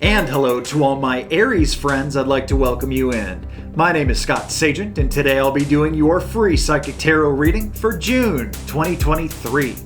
And hello to all my Aries friends, I'd like to welcome you in. My name is Scott Sagent, and today I'll be doing your free Psychic Tarot reading for June 2023.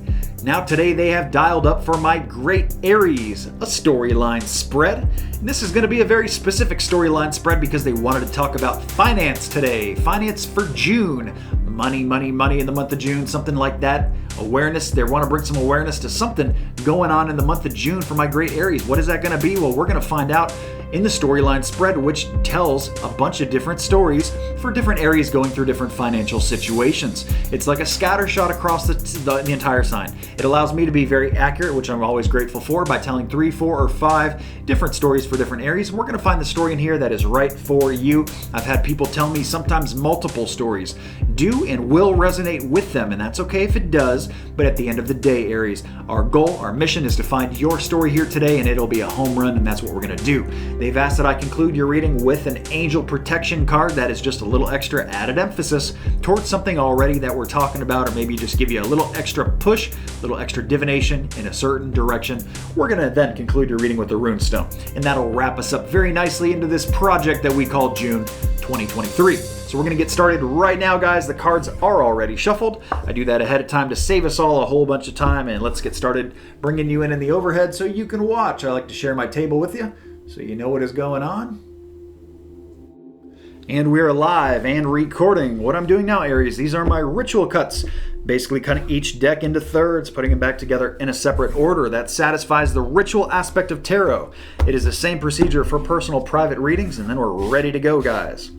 Now today they have dialed up for my Great Aries, a storyline spread. And this is going to be a very specific storyline spread because they wanted to talk about finance today. Finance for June. Money in the month of June, something like that. Awareness, they want to bring some awareness to something going on in the month of June for my Great Aries. What is that going to be? Well, we're going to find out in the storyline spread, which tells a bunch of different stories for different Aries going through different financial situations. It's like a scatter shot across the entire sign. It allows me to be very accurate, which I'm always grateful for, by telling 3, 4, or 5 different stories for different Aries. And we're going to find the story in here that is right for you. I've had people tell me sometimes multiple stories do and will resonate with them, and that's okay if it does. But at the end of the day, Aries, our goal, our mission is to find your story here today, and it'll be a home run, and that's what we're going to do. They've asked that I conclude your reading with an angel protection card that is just a little extra added emphasis towards something already that we're talking about, or maybe just give you a little extra push, a little extra divination in a certain direction. We're going to then conclude your reading with the rune stone, and that'll wrap us up very nicely into this project that we call June 2023. So we're going to get started right now, guys. The cards are already shuffled. I do that ahead of time to save us all a whole bunch of time, and let's get started bringing you in the overhead so you can watch. I like to share my table with you so you know what is going on. And we're live and recording. What I'm doing now, Aries, these are my ritual cuts. Basically cutting each deck into thirds, putting them back together in a separate order. That satisfies the ritual aspect of tarot. It is the same procedure for personal private readings, and then we're ready to go, guys.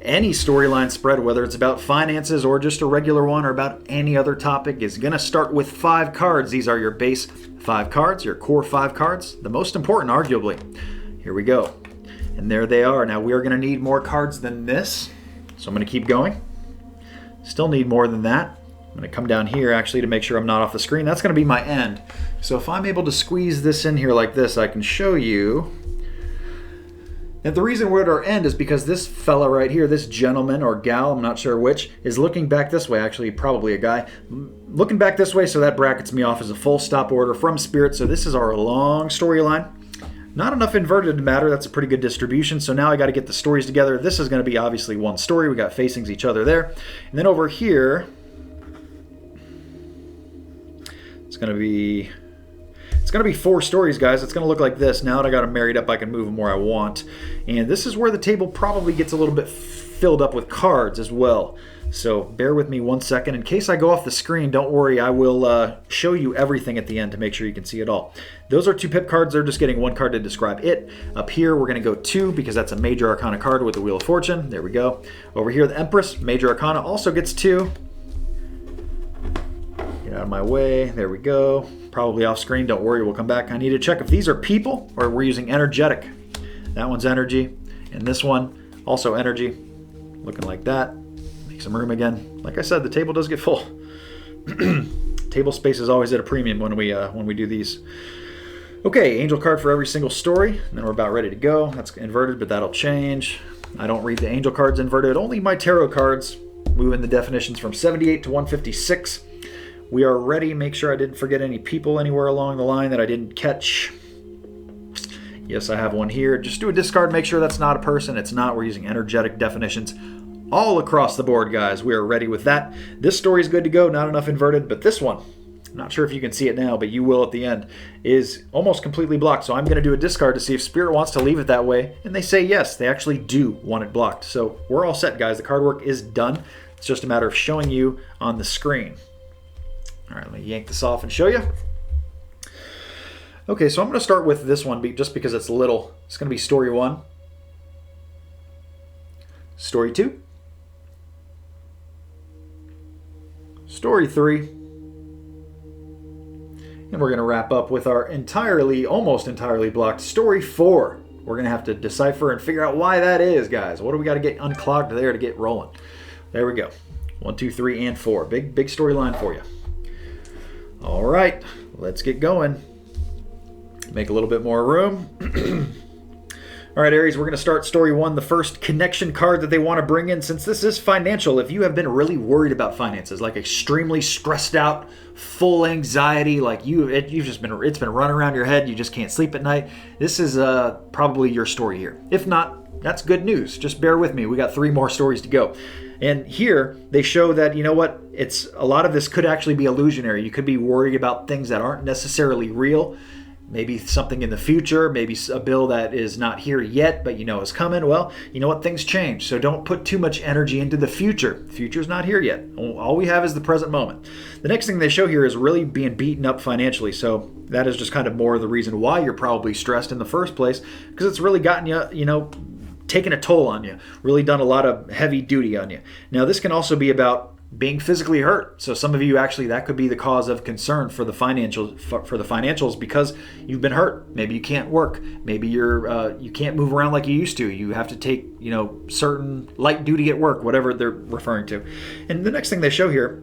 Any storyline spread, whether it's about finances or just a regular one or about any other topic, is going to start with 5 cards. These are your base 5 cards, your core 5 cards, the most important, arguably. Here we go. And there they are. Now we are going to need more cards than this, so I'm going to keep going. Still need more than that. I'm going to come down here actually to make sure I'm not off the screen. That's going to be my end. So if I'm able to squeeze this in here like this, I can show you. And the reason we're at our end is because this fella right here, this gentleman or gal, I'm not sure which, is looking back this way. Actually, probably a guy. Looking back this way, so that brackets me off as a full stop order from Spirit. So this is our long storyline. Not enough inverted to matter. That's a pretty good distribution. So now I got to get the stories together. This is going to be obviously one story. We got facings each other there. And then over here, it's going to be 4 stories, guys. It's going to look like this. Now that I got them married up, I can move them where I want. And this is where the table probably gets a little bit filled up with cards as well. So bear with me one second. In case I go off the screen, don't worry. I will show you everything at the end to make sure you can see it all. Those are 2 pip cards. They're just getting 1 card to describe it. Up here, we're going to go 2 because that's a Major Arcana card with the Wheel of Fortune. There we go. Over here, the Empress, Major Arcana, also gets 2. Get out of my way. There we go. Probably off screen. Don't worry. We'll come back. I need to check if these are people or we're using energetic. That one's energy. And this one, also energy. Looking like that. Some room again. Like I said, the table does get full. Table space is always at a premium when we do these. Okay, angel card for every single story, and then we're about ready to go. That's inverted, but that'll change. I don't read the angel cards inverted, only my tarot cards. Moving the definitions from 78 to 156. We are ready. Make sure I didn't forget any people anywhere along the line that I didn't catch. Yes, I have one here. Just do a discard. Make sure that's not a person. It's not. We're using energetic definitions all across the board, guys. We are ready with that. This story is good to go. Not enough inverted, but this one, I'm not sure if you can see it now, but you will at the end, is almost completely blocked. So I'm going to do a discard to see if Spirit wants to leave it that way. And they say yes, they actually do want it blocked. So we're all set, guys. The card work is done. It's just a matter of showing you on the screen. All right, let me yank this off and show you. Okay, so I'm going to start with this one just because it's little. It's going to be story 1. Story 2. Story 3. And we're going to wrap up with our almost entirely blocked story 4. We're going to have to decipher and figure out why that is, guys. What do we got to get unclogged there to get rolling? There we go. 1, 2, 3, and 4. Big storyline for you. All right, let's get going. Make a little bit more room. All right, Aries, we're going to start story one, the first connection card that they want to bring in. Since this is financial, if you have been really worried about finances, like extremely stressed out, full anxiety, like it's been running around your head, you just can't sleep at night, this is probably your story here. If not, that's good news. Just bear with me. We got 3 more stories to go. And here they show that, you know what, it's a lot of this could actually be illusionary. You could be worried about things that aren't necessarily real. Maybe something in the future, maybe a bill that is not here yet, but you know is coming. Well, you know what? Things change. So don't put too much energy into the future. The future's not here yet. All we have is the present moment. The next thing they show here is really being beaten up financially. So that is just kind of more of the reason why you're probably stressed in the first place, because it's really gotten you, taken a toll on you, really done a lot of heavy duty on you. Now, this can also be about being physically hurt. So some of you actually, that could be the cause of concern for the financials because you've been hurt. Maybe you can't work. Maybe you can't move around like you used to. You have to take, certain light duty at work, whatever they're referring to. And the next thing they show here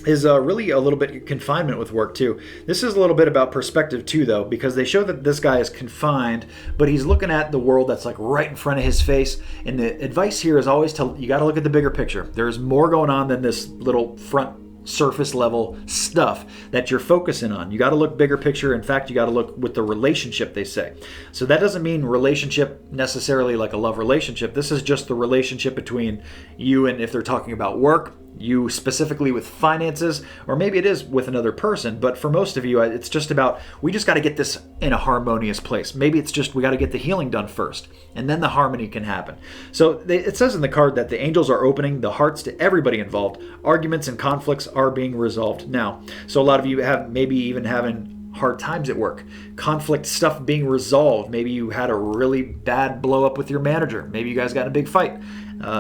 is really a little bit of confinement with work too. This is a little bit about perspective too, though, because they show that this guy is confined, but he's looking at the world that's like right in front of his face. And the advice here is always you got to look at the bigger picture. There's more going on than this little front surface level stuff that you're focusing on. You got to look bigger picture. In fact, you got to look with the relationship, they say. So that doesn't mean relationship necessarily like a love relationship. This is just the relationship between you and, if they're talking about work, you specifically with finances, or maybe it is with another person. But for most of you, it's just about, we just got to get this in a harmonious place. Maybe it's just we got to get the healing done first, and then the harmony can happen. So it says in the card that the angels are opening the hearts to everybody involved. Arguments and conflicts are being resolved now. So a lot of you have maybe even having hard times at work, conflict stuff being resolved. Maybe you had a really bad blow up with your manager. Maybe you guys got in a big fight.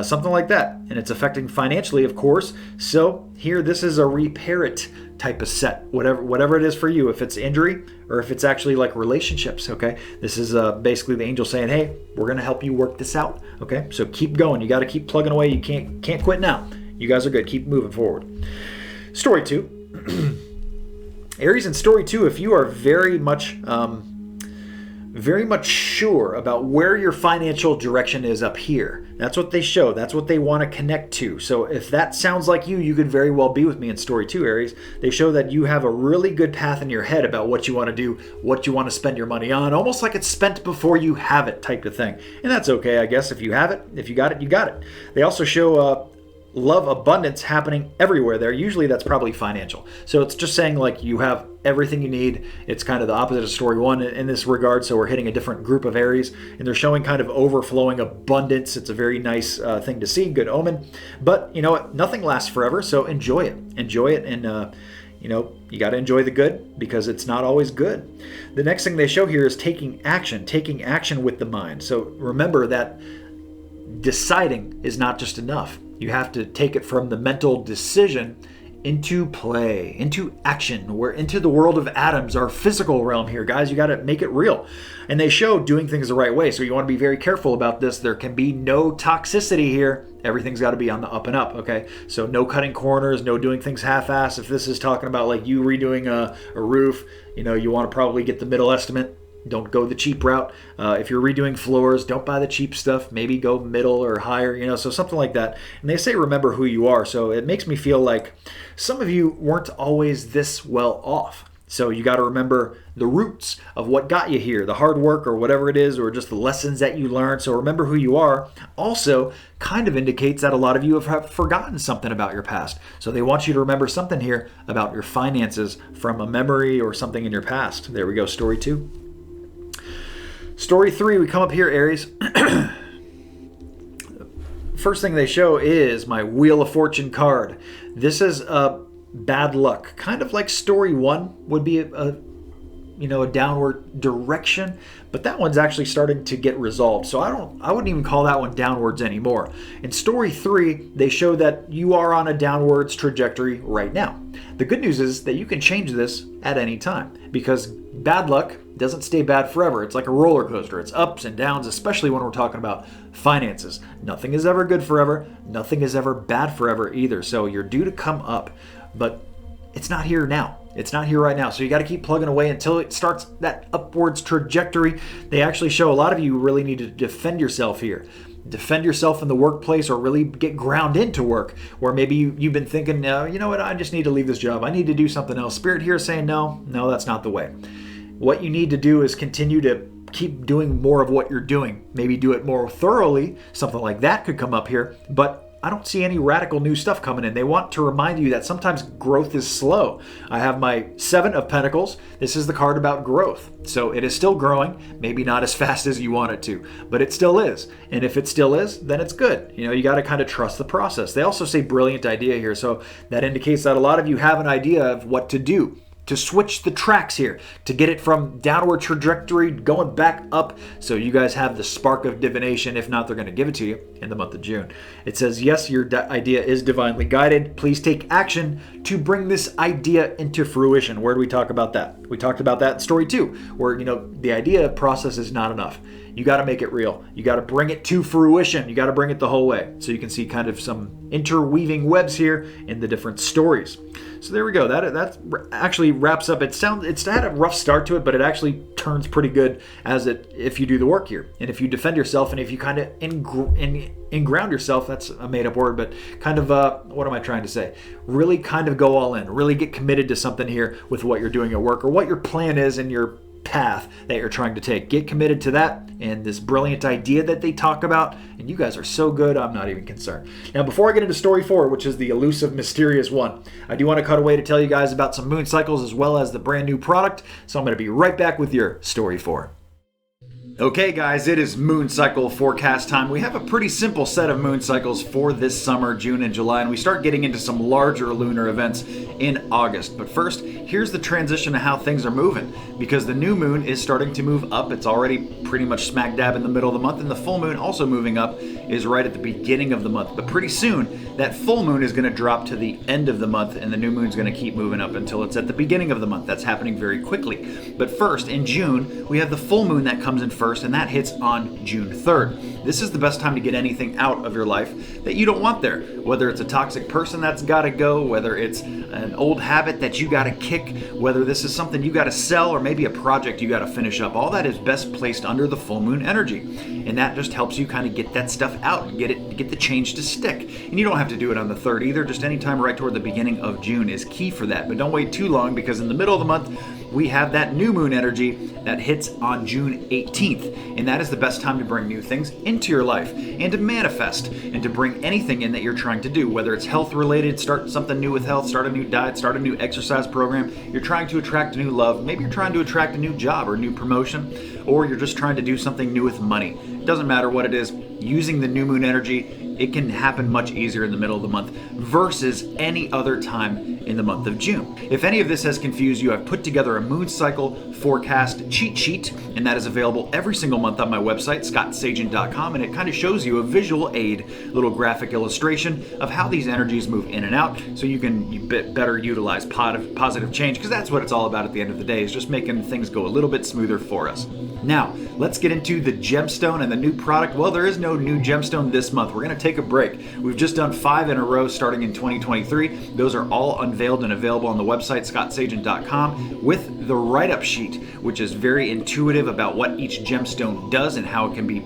Something like that. And it's affecting financially, of course. So here, this is a repair it type of set, whatever it is for you, if it's injury or if it's actually like relationships, okay? This is basically the angel saying, hey, we're going to help you work this out, okay? So keep going. You got to keep plugging away. You can't quit now. You guys are good. Keep moving forward. Story 2. Aries, in story 2, if you are very much sure about where your financial direction is up here. That's what they show. That's what they want to connect to. So if that sounds like you could very well be with me in story 2, Aries. They show that you have a really good path in your head about what you want to do, what you want to spend your money on, almost like it's spent before you have it type of thing. And that's okay, I guess. If you have it, if you got it, you got it. They also show love abundance happening everywhere there. Usually that's probably financial. So it's just saying like you have everything you need. It's kind of the opposite of story 1 in this regard. So we're hitting a different group of Aries, and they're showing kind of overflowing abundance. It's a very nice thing to see, good omen. But you know what? Nothing lasts forever. So enjoy it. Enjoy it. And you got to enjoy the good because it's not always good. The next thing they show here is taking action with the mind. So remember that deciding is not just enough. You have to take it from the mental decision into play, into action. We're into the world of atoms, our physical realm here, guys. You got to make it real. And they show doing things the right way. So you want to be very careful about this. There can be no toxicity here. Everything's got to be on the up and up, okay? So no cutting corners, no doing things half-ass. If this is talking about like you redoing a roof, you want to probably get the middle estimate. Don't go the cheap route. If you're redoing floors, don't buy the cheap stuff. Maybe go middle or higher, so something like that. And they say remember who you are. So it makes me feel like some of you weren't always this well off. So you got to remember the roots of what got you here, the hard work or whatever it is, or just the lessons that you learned. So remember who you are. Also kind of indicates that a lot of you have forgotten something about your past. So they want you to remember something here about your finances from a memory or something in your past. There we go, story 2. Story 3, we come up here, Aries. First thing they show is my Wheel of Fortune card. This is bad luck, kind of like story 1 would be a downward direction, but that one's actually starting to get resolved. So I wouldn't even call that one downwards anymore. In story 3, they show that you are on a downwards trajectory right now. The good news is that you can change this at any time because bad luck doesn't stay bad forever. It's like a roller coaster. It's ups and downs, especially when we're talking about finances. Nothing is ever good forever. Nothing is ever bad forever either. So you're due to come up, but it's not here now. It's not here right now. So you got to keep plugging away until it starts that upwards trajectory. They actually show a lot of you really need to defend yourself here. Defend yourself in the workplace, or really get ground into work, where maybe you've been thinking, you know what, I just need to leave this job. I need to do something else. Spirit here is saying, no, that's not the way. What you need to do is continue to keep doing more of what you're doing. Maybe do it more thoroughly. Something like that could come up here, but I don't see any radical new stuff coming in. They want to remind you that sometimes growth is slow. I have my 7 of Pentacles. This is the card about growth. So it is still growing, maybe not as fast as you want it to, but it still is. And if it still is, then it's good. You got to kind of trust the process. They also say brilliant idea here. So that indicates that a lot of you have an idea of what to do, to switch the tracks here, to get it from downward trajectory going back up. So you guys have the spark of divination. If not, they're going to give it to you in the month of June. It says, yes, your idea is divinely guided. Please take action to bring this idea into fruition. Where do we talk about that? We talked about that in story 2, where, the idea process is not enough. You got to make it real. You got to bring it to fruition. You got to bring it the whole way. So you can see kind of some interweaving webs here in the different stories. So there we go. That actually wraps up. It's had a rough start to it, but it actually turns pretty good if you do the work here, and if you defend yourself, and if you kind of enground yourself. That's a made-up word, but kind of what am I trying to say? Really kind of go all in. Really get committed to something here with what you're doing at work, or what your plan is in your path that you're trying to take. Get committed to that and this brilliant idea that they talk about, and you guys are so good, I'm not even concerned. Now, before I get into story 4, which is the elusive, mysterious one, I do want to cut away to tell you guys about some moon cycles as well as the brand new product, so I'm going to be right back with your story 4. Okay guys, it is moon cycle forecast time. We have a pretty simple set of moon cycles for this summer, June and July, and we start getting into some larger lunar events in August. But first, here's the transition to how things are moving, because the new moon is starting to move up. It's already pretty much smack dab in the middle of the month, and the full moon also moving up is right at the beginning of the month. But pretty soon, that full moon is going to drop to the end of the month, and the new moon is going to keep moving up until it's at the beginning of the month. That's happening very quickly. But first, in June, we have the full moon that comes in first, and that hits on June 3rd. This is the best time to get anything out of your life that you don't want there. Whether it's a toxic person that's got to go, whether it's an old habit that you got to kick, whether this is something you got to sell, or maybe a project you got to finish up, all that is best placed under the full moon energy. And that just helps you kind of get that stuff out and get the change to stick. And you don't have to do it on the 3rd either. Just any time right toward the beginning of June is key for that. But don't wait too long, because in the middle of the month, we have that new moon energy that hits on June 18th. And that is the best time to bring new things into your life and to manifest and to bring anything in that you're trying to do, whether it's health related, start something new with health, start a new diet, start a new exercise program. You're trying to attract new love. Maybe you're trying to attract a new job or new promotion, or you're just trying to do something new with money. It doesn't matter what it is. Using the new moon energy, it can happen much easier in the middle of the month versus any other time in the month of June. If any of this has confused you, I've put together a moon cycle forecast cheat sheet, and that is available every single month on my website, scottsagent.com, and it kind of shows you a visual aid, little graphic illustration of how these energies move in and out, so you can better utilize positive change, because that's what it's all about at the end of the day, is just making things go a little bit smoother for us. Now, let's get into the gemstone and the new product. Well, there is no new gemstone this month. We're going to take a break. We've just done 5 in a row starting in 2023. Those are all unveiled and available on the website, scottsagent.com, with the write-up sheet, which is very intuitive about what each gemstone does and how it can be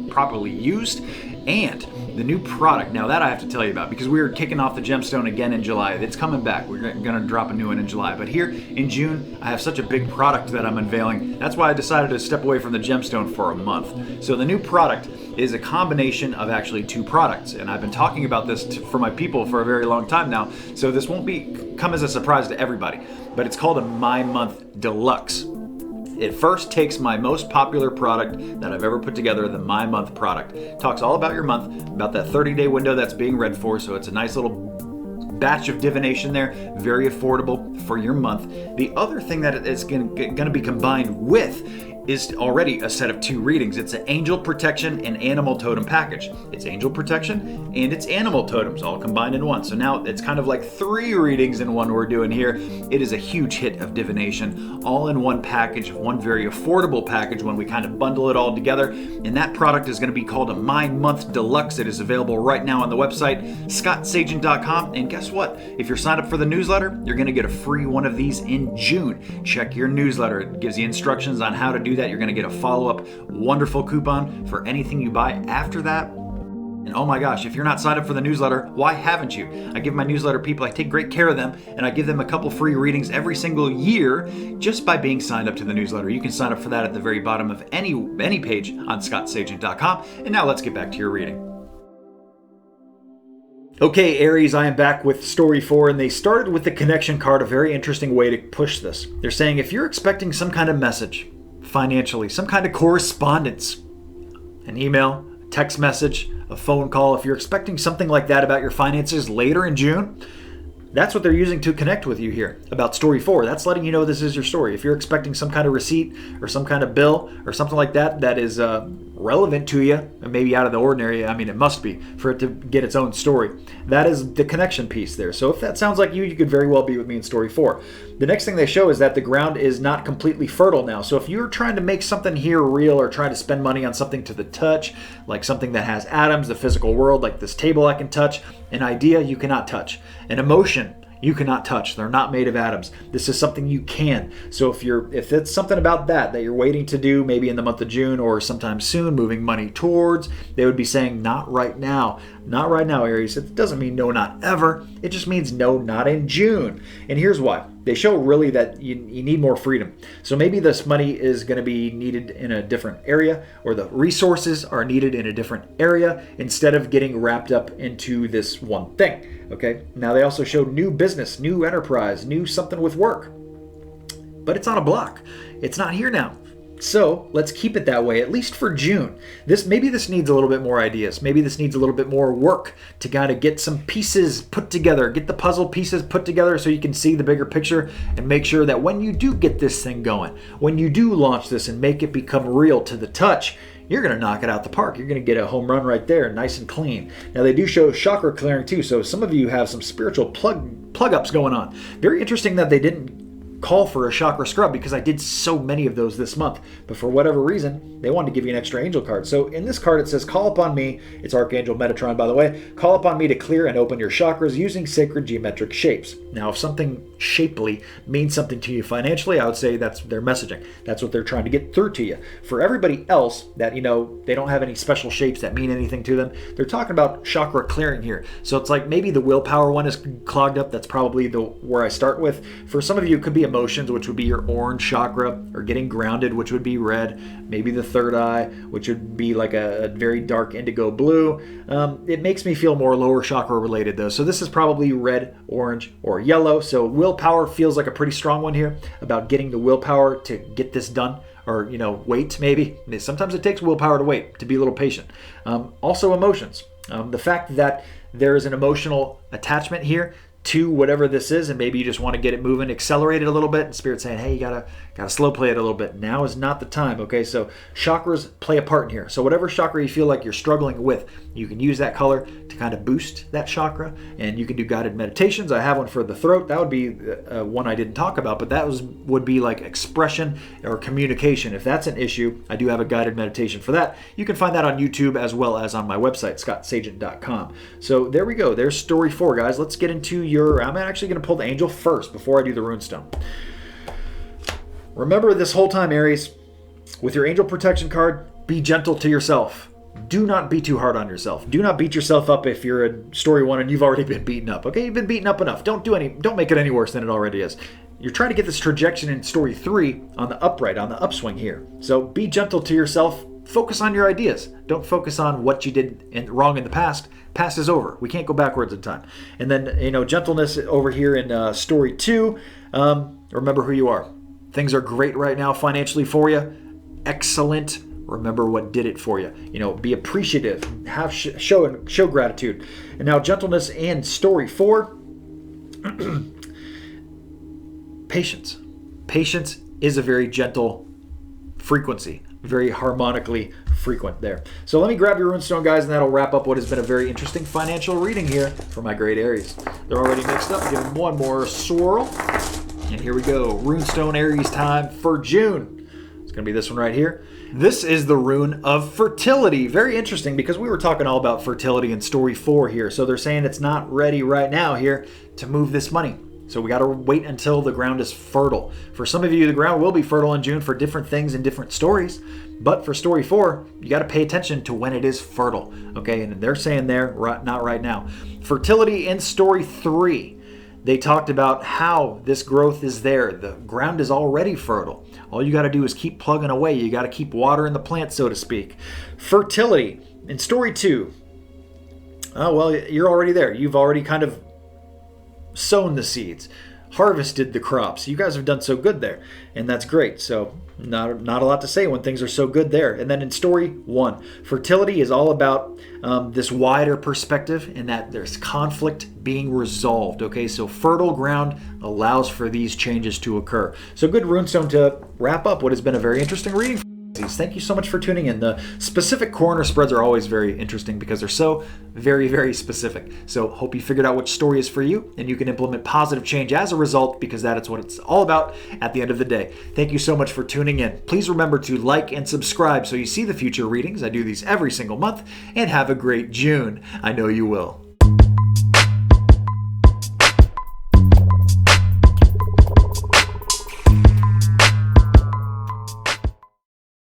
properly used, and the new product. Now that I have to tell you about, because we are kicking off the gemstone again in July. It's coming back. We're going to drop a new one in July. But here in June, I have such a big product that I'm unveiling. That's why I decided to step away from the gemstone for a month. So the new product is a combination of actually 2 products. And I've been talking about this for my people for a very long time now. So this won't come as a surprise to everybody. But it's called a My Month Deluxe. It first takes my most popular product that I've ever put together, the My Month product. It talks all about your month, about that 30-day window that's being read for, so it's a nice little batch of divination there, very affordable for your month. The other thing that it's going to be combined with is already a set of 2 readings. It's an angel protection and animal totem package. It's angel protection and it's animal totems all combined in one. So now it's kind of like 3 readings in one we're doing here. It is a huge hit of divination, all in one package, one very affordable package when we kind of bundle it all together. And that product is going to be called a Mind Month Deluxe. It is available right now on the website, scottsagent.com. And guess what? If you're signed up for the newsletter, you're going to get a free one of these in June. Check your newsletter. It gives you instructions on how to do that. You're going to get a follow-up wonderful coupon for anything you buy after that. And oh my gosh, if you're not signed up for the newsletter, why haven't you? I give my newsletter people, I take great care of them, and I give them a couple free readings every single year just by being signed up to the newsletter. You can sign up for that at the very bottom of any page on scottsagent.com. And now let's get back to your reading. Okay, Aries, I am back with story 4, and they started with the connection card, a very interesting way to push this. They're saying if you're expecting some kind of message financially, some kind of correspondence, an email, a text message, a phone call, if you're expecting something like that about your finances later in June, that's what they're using to connect with you here about story 4. That's letting you know this is your story. If you're expecting some kind of receipt or some kind of bill or something like that that is relevant to you, and maybe out of the ordinary, I mean, it must be for it to get its own story. That is the connection piece there. So if that sounds like you could very well be with me in story 4. The next thing they show is that the ground is not completely fertile now. So if you're trying to make something here real or trying to spend money on something to the touch, like something that has atoms, the physical world, like this table I can touch, an idea you cannot touch, an emotion you cannot touch. They're not made of atoms. This is something you can. So if it's something about that you're waiting to do, maybe in the month of June or sometime soon, moving money towards, they would be saying not right now. Not right now, Aries. It doesn't mean no, not ever. It just means no, not in June. And here's why. They show really that you need more freedom. So maybe this money is going to be needed in a different area, or the resources are needed in a different area instead of getting wrapped up into this one thing. Okay. Now they also show new business, new enterprise, new something with work, but it's on a block. It's not here now. So let's keep it that way, at least for June. Maybe this needs a little bit more ideas. Maybe this needs a little bit more work to kind of get some pieces put together, get the puzzle pieces put together so you can see the bigger picture and make sure that when you do get this thing going, when you do launch this and make it become real to the touch, you're going to knock it out the park. You're going to get a home run right there, nice and clean. Now they do show chakra clearing too, so some of you have some spiritual plug-ups going on. Very interesting that they didn't call for a chakra scrub because I did so many of those this month, but for whatever reason they wanted to give you an extra angel card. So in this card it says, call upon me, it's Archangel Metatron by the way, call upon me to clear and open your chakras using sacred geometric shapes. Now if something shapely means something to you financially, I would say that's their messaging. That's what they're trying to get through to you. For everybody else that, they don't have any special shapes that mean anything to them, they're talking about chakra clearing here. So it's like maybe the willpower one is clogged up. That's probably where I start with. For some of you it could be emotions, which would be your orange chakra, or getting grounded, which would be red, maybe the third eye, which would be like a very dark indigo blue. It makes me feel more lower chakra related though. So this is probably red, orange, or yellow. So willpower feels like a pretty strong one here about getting the willpower to get this done, or wait maybe. Sometimes it takes willpower to wait, to be a little patient. Also emotions. The fact that there is an emotional attachment here to whatever this is, and maybe you just want to get it moving, accelerate it a little bit, and Spirit's saying, hey, you gotta slow play it a little bit. Now is not the time. Okay, so chakras play a part in here. So whatever chakra you feel like you're struggling with, you can use that color to kind of boost that chakra, and you can do guided meditations. I have one for the throat. That would be one I didn't talk about, but that would be like expression or communication. If that's an issue, I do have a guided meditation for that. You can find that on YouTube as well as on my website, scottsagent.com. So there we go. There's story 4, guys. Let's get into I'm actually going to pull the angel first before I do the runestone. Remember this whole time, Aries, with your angel protection card, be gentle to yourself. Do not be too hard on yourself. Do not beat yourself up if you're in story 1 and you've already been beaten up. Okay, you've been beaten up enough. Don't make it any worse than it already is. You're trying to get this trajectory in story 3 on the upright, on the upswing here. So be gentle to yourself. Focus on your ideas. Don't focus on what you did wrong in the past. Past is over. We can't go backwards in time. And then, gentleness over here in story 2. Remember who you are. Things are great right now financially for you. Excellent. Remember what did it for you. Be appreciative. Show gratitude. And now gentleness in story 4. Patience. Patience is a very gentle frequency, very harmonically frequent there. So let me grab your runestone, guys, and that'll wrap up what has been a very interesting financial reading here for my great Aries. They're already mixed up. Give them one more swirl. And here we go. Runestone Aries time for June. It's going to be this one right here. This is the rune of fertility. Very interesting because we were talking all about fertility in story 4 here. So they're saying it's not ready right now here to move this money. So we got to wait until the ground is fertile. For some of you, the ground will be fertile in June for different things in different stories. But for story 4, you got to pay attention to when it is fertile. Okay, and they're saying there, not right now. Fertility in story 3. They talked about how this growth is there. The ground is already fertile. All you got to do is keep plugging away. You got to keep watering the plant, so to speak. Fertility in story 2. Oh, well, you're already there. You've already kind of sown the seeds, harvested the crops. You guys have done so good there, and that's great. So not a lot to say when things are so good there. And then in story 1, fertility is all about this wider perspective in that there's conflict being resolved. Okay, so fertile ground allows for these changes to occur. So good runestone to wrap up what has been a very interesting reading. Thank you so much for tuning in. The specific corner spreads are always very interesting because they're so very, very specific. So hope you figured out which story is for you and you can implement positive change as a result, because that is what it's all about at the end of the day. Thank you so much for tuning in. Please remember to like and subscribe so you see the future readings. I do these every single month, and have a great June. I know you will.